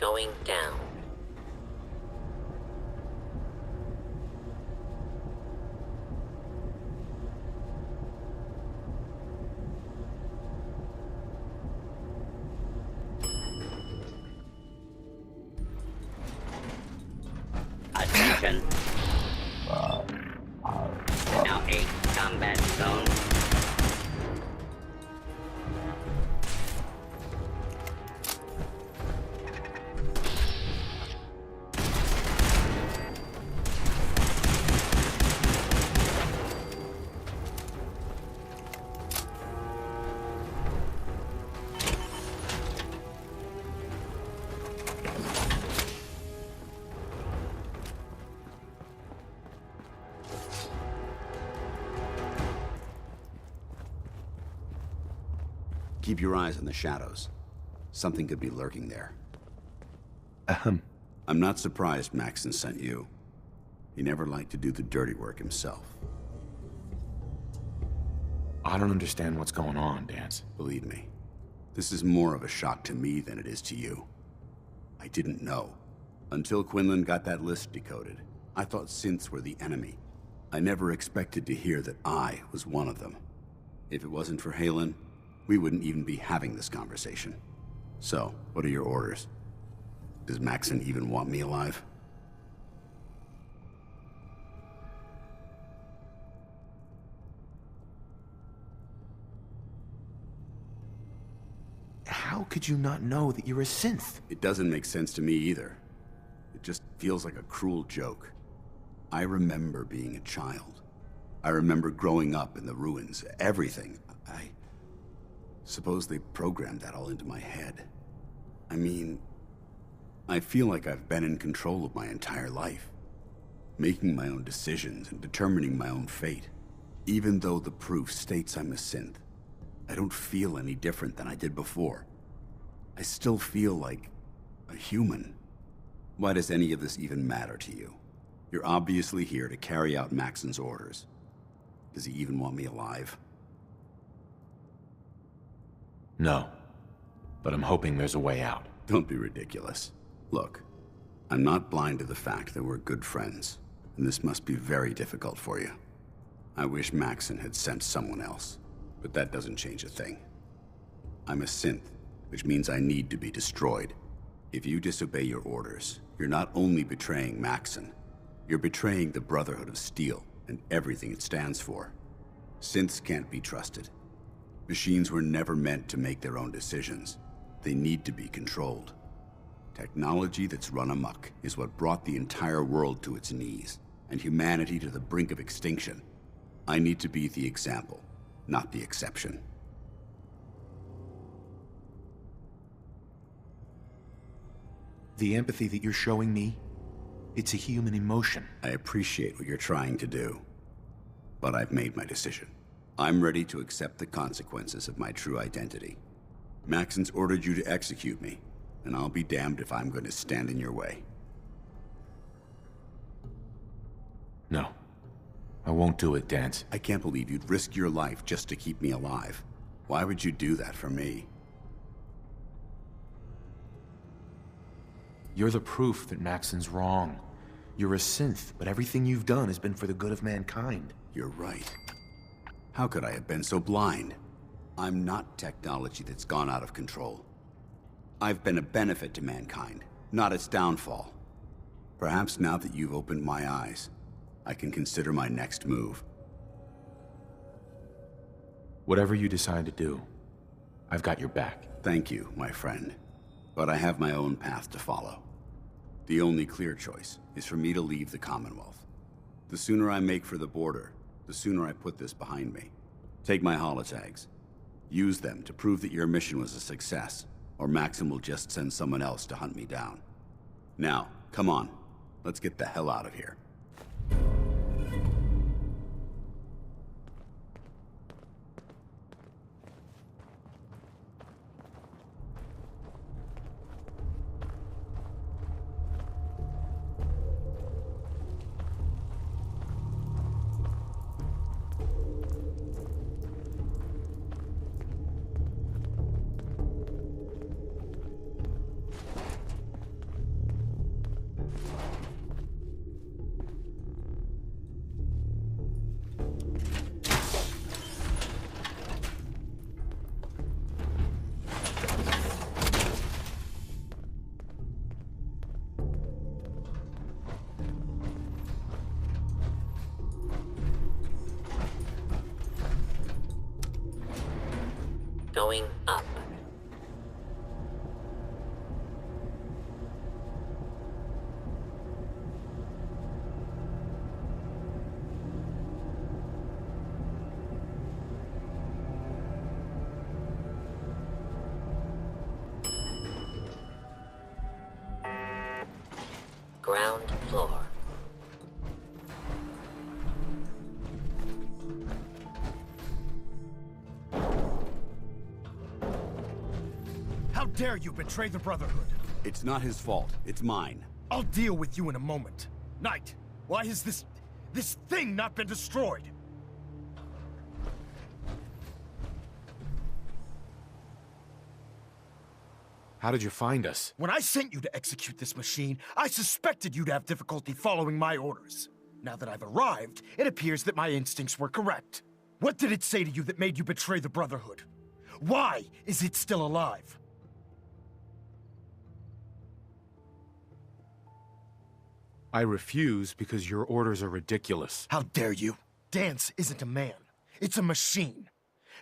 going down. Attention. Now 8 combat zone. Keep your eyes on the shadows. Something could be lurking there. Ahem. I'm not surprised Maxon sent you. He never liked to do the dirty work himself. I don't understand what's going on, Danse. Believe me, this is more of a shock to me than it is to you. I didn't know. Until Quinlan got that list decoded, I thought synths were the enemy. I never expected to hear that I was one of them. If it wasn't for Halen, we wouldn't even be having this conversation. So, what are your orders? Does Maxon even want me alive? How could you not know that you're a synth? It doesn't make sense to me either. It just feels like a cruel joke. I remember being a child. I remember growing up in the ruins, everything. I suppose they programmed that all into my head. I mean, I feel like I've been in control of my entire life, making my own decisions and determining my own fate. Even though the proof states I'm a synth, I don't feel any different than I did before. I still feel like a human. Why does any of this even matter to you? You're obviously here to carry out Maxon's orders. Does he even want me alive? No. But I'm hoping there's a way out. Don't be ridiculous. Look, I'm not blind to the fact that we're good friends, and this must be very difficult for you. I wish Maxon had sent someone else, but that doesn't change a thing. I'm a synth, which means I need to be destroyed. If you disobey your orders, you're not only betraying Maxon, you're betraying the Brotherhood of Steel and everything it stands for. Synths can't be trusted. Machines were never meant to make their own decisions. They need to be controlled. Technology that's run amok is what brought the entire world to its knees, and humanity to the brink of extinction. I need to be the example, not the exception. The empathy that you're showing me, it's a human emotion. I appreciate what you're trying to do, but I've made my decision. I'm ready to accept the consequences of my true identity. Maxon's ordered you to execute me, and I'll be damned if I'm going to stand in your way. No. I won't do it, Danse. I can't believe you'd risk your life just to keep me alive. Why would you do that for me? You're the proof that Maxon's wrong. You're a synth, but everything you've done has been for the good of mankind. You're right. How could I have been so blind? I'm not technology that's gone out of control. I've been a benefit to mankind, not its downfall. Perhaps now that you've opened my eyes, I can consider my next move. Whatever you decide to do, I've got your back. Thank you, my friend. But I have my own path to follow. The only clear choice is for me to leave the Commonwealth. The sooner I make for the border, the sooner I put this behind me. Take my holotags. Use them to prove that your mission was a success, or Maxon will just send someone else to hunt me down. Now, come on. Let's get the hell out of here. going up. Ground floor. How dare you betray the Brotherhood? It's not his fault. It's mine. I'll deal with you in a moment. Knight, why has this thing not been destroyed? How did you find us? When I sent you to execute this machine, I suspected you'd have difficulty following my orders. Now that I've arrived, it appears that my instincts were correct. What did it say to you that made you betray the Brotherhood? Why is it still alive? I refuse because your orders are ridiculous. How dare you? Danse isn't a man. It's a machine.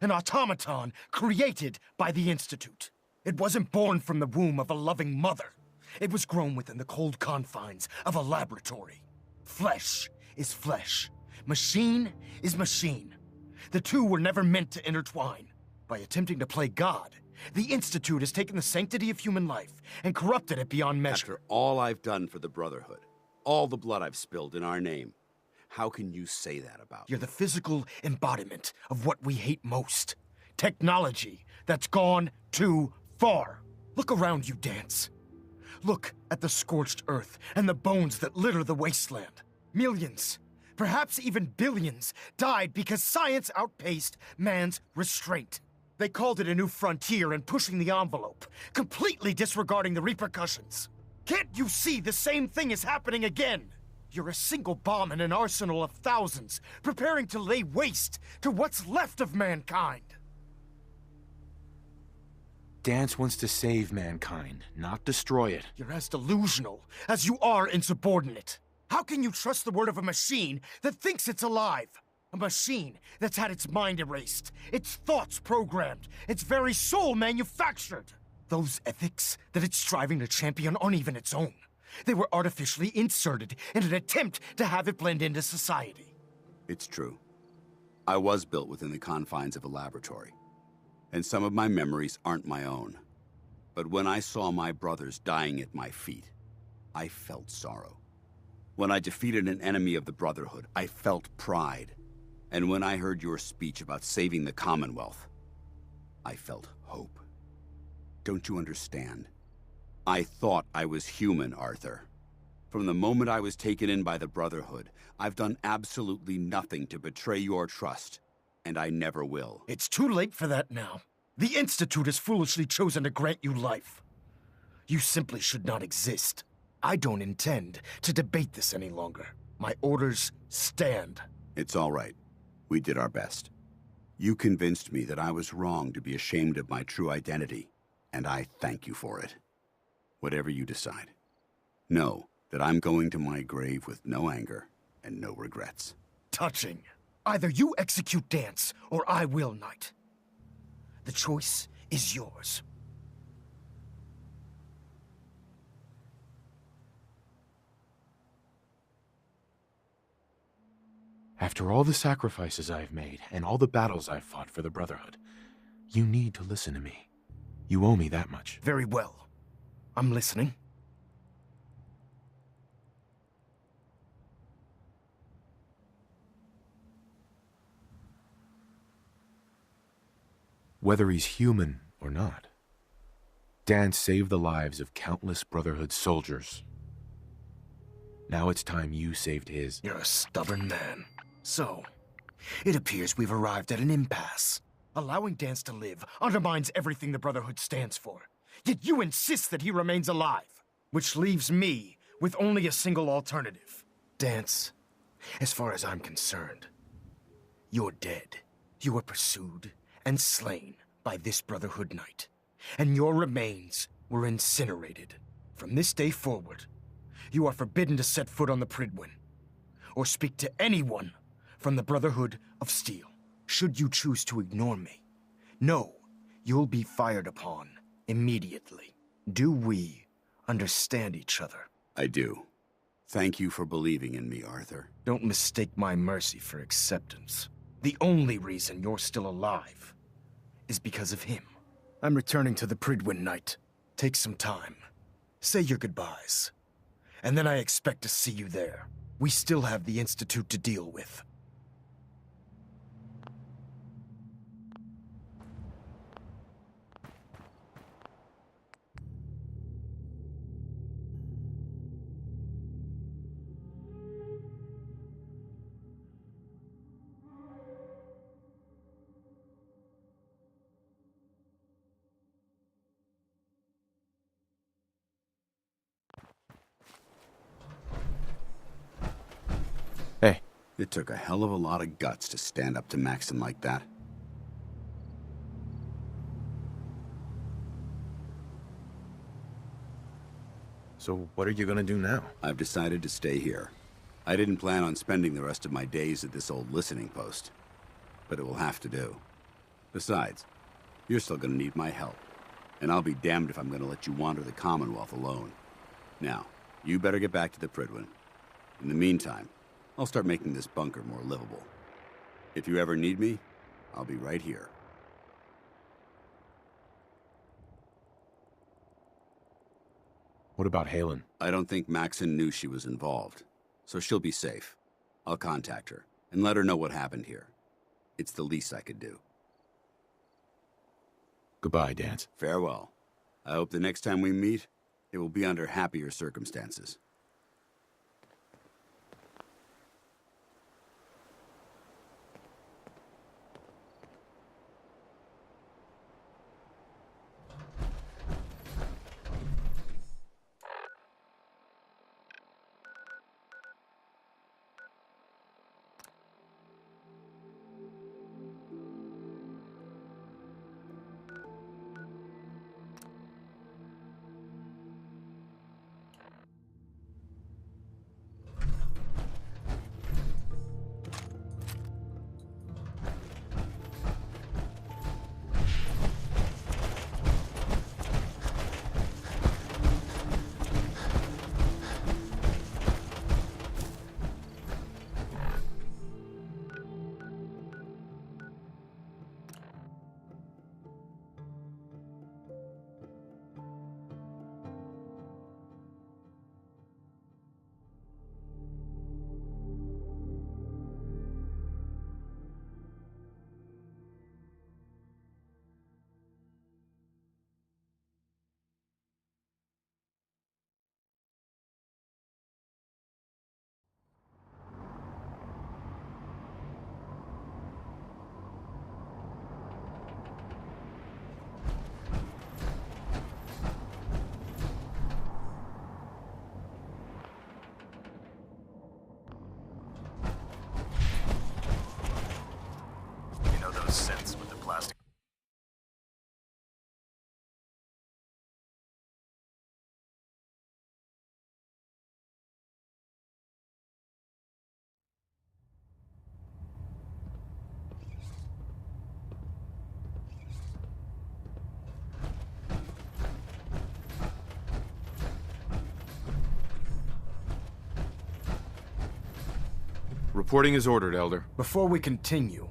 An automaton created by the Institute. It wasn't born from the womb of a loving mother. It was grown within the cold confines of a laboratory. Flesh is flesh. Machine is machine. The two were never meant to intertwine. By attempting to play God, the Institute has taken the sanctity of human life and corrupted it beyond measure. After all I've done for the Brotherhood, all the blood I've spilled in our name, how can you say that about me? You're the physical embodiment of what we hate most. Technology that's gone too far. Look around you, Danse. Look at the scorched earth and the bones that litter the wasteland. Millions, perhaps even billions, died because science outpaced man's restraint. They called it a new frontier and pushing the envelope, completely disregarding the repercussions. Can't you see the same thing is happening again? You're a single bomb in an arsenal of thousands, preparing to lay waste to what's left of mankind. Danse wants to save mankind, not destroy it. You're as delusional as you are insubordinate. How can you trust the word of a machine that thinks it's alive? A machine that's had its mind erased, its thoughts programmed, its very soul manufactured. Those ethics that it's striving to champion aren't even its own. They were artificially inserted in an attempt to have it blend into society. It's true. I was built within the confines of a laboratory, and some of my memories aren't my own. But when I saw my brothers dying at my feet, I felt sorrow. When I defeated an enemy of the Brotherhood, I felt pride. And when I heard your speech about saving the Commonwealth, I felt hope. Don't you understand? I thought I was human, Arthur. From the moment I was taken in by the Brotherhood, I've done absolutely nothing to betray your trust, and I never will. It's too late for that now. The Institute has foolishly chosen to grant you life. You simply should not exist. I don't intend to debate this any longer. My orders stand. It's all right. We did our best. You convinced me that I was wrong to be ashamed of my true identity, and I thank you for it. Whatever you decide, know that I'm going to my grave with no anger and no regrets. Touching. Either you execute Danse, or I will, Knight. The choice is yours. After all the sacrifices I've made, and all the battles I've fought for the Brotherhood, you need to listen to me. You owe me that much. Very well. I'm listening. Whether he's human or not, Danse saved the lives of countless Brotherhood soldiers. Now it's time you saved his. You're a stubborn man. So, it appears we've arrived at an impasse. Allowing Danse to live undermines everything the Brotherhood stands for. Yet you insist that he remains alive, which leaves me with only a single alternative. Danse, as far as I'm concerned, you're dead. You were pursued and slain by this Brotherhood Knight, and your remains were incinerated. From this day forward, you are forbidden to set foot on the Pridwin, or speak to anyone from the Brotherhood of Steel. Should you choose to ignore me, know you'll be fired upon immediately. Do we understand each other? I do. Thank you for believing in me, Arthur. Don't mistake my mercy for acceptance. The only reason you're still alive is because of him. I'm returning to the Pridwin Night. Take some time. Say your goodbyes. And then I expect to see you there. We still have the Institute to deal with. Hey, It took a hell of a lot of guts to stand up to Maxon like that. so what are you gonna do now? I've decided to stay here. I didn't plan on spending the rest of my days at this old listening post, but it will have to do. Besides, you're still gonna need my help, and I'll be damned if I'm gonna let you wander the Commonwealth alone. Now, you better get back to the Pridwin. In the meantime, I'll start making this bunker more livable. If you ever need me, I'll be right here. What about Halen? I don't think Maxon knew she was involved, so she'll be safe. I'll contact her and let her know what happened here. It's the least I could do. Goodbye, Danse. Farewell. I hope the next time we meet, it will be under happier circumstances. Sense with the plastic. Reporting is ordered, Elder. Before we continue,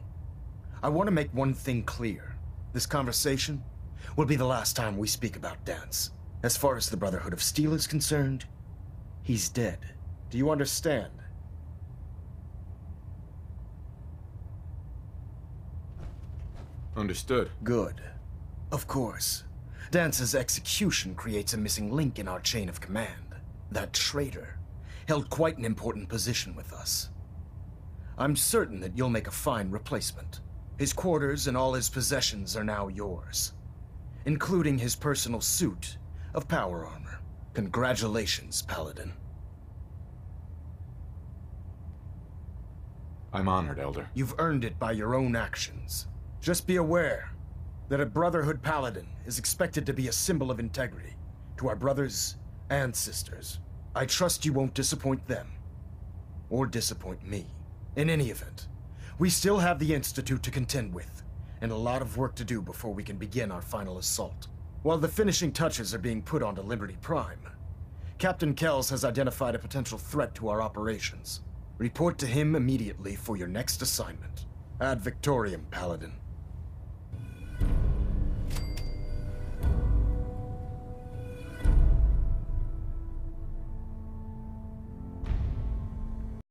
I want to make one thing clear. This conversation will be the last time we speak about Danse. As far as the Brotherhood of Steel is concerned, he's dead. Do you understand? Understood. Good. Of course. Dance's execution creates a missing link in our chain of command. That traitor held quite an important position with us. I'm certain that you'll make a fine replacement. His quarters and all his possessions are now yours, including his personal suit of power armor. Congratulations, Paladin. I'm honored, Elder. You've earned it by your own actions. Just be aware that a Brotherhood Paladin is expected to be a symbol of integrity to our brothers and sisters. I trust you won't disappoint them, or disappoint me. In any event, we still have the Institute to contend with, and a lot of work to do before we can begin our final assault. While the finishing touches are being put onto Liberty Prime, Captain Kells has identified a potential threat to our operations. Report to him immediately for your next assignment. Ad Victoriam, Paladin.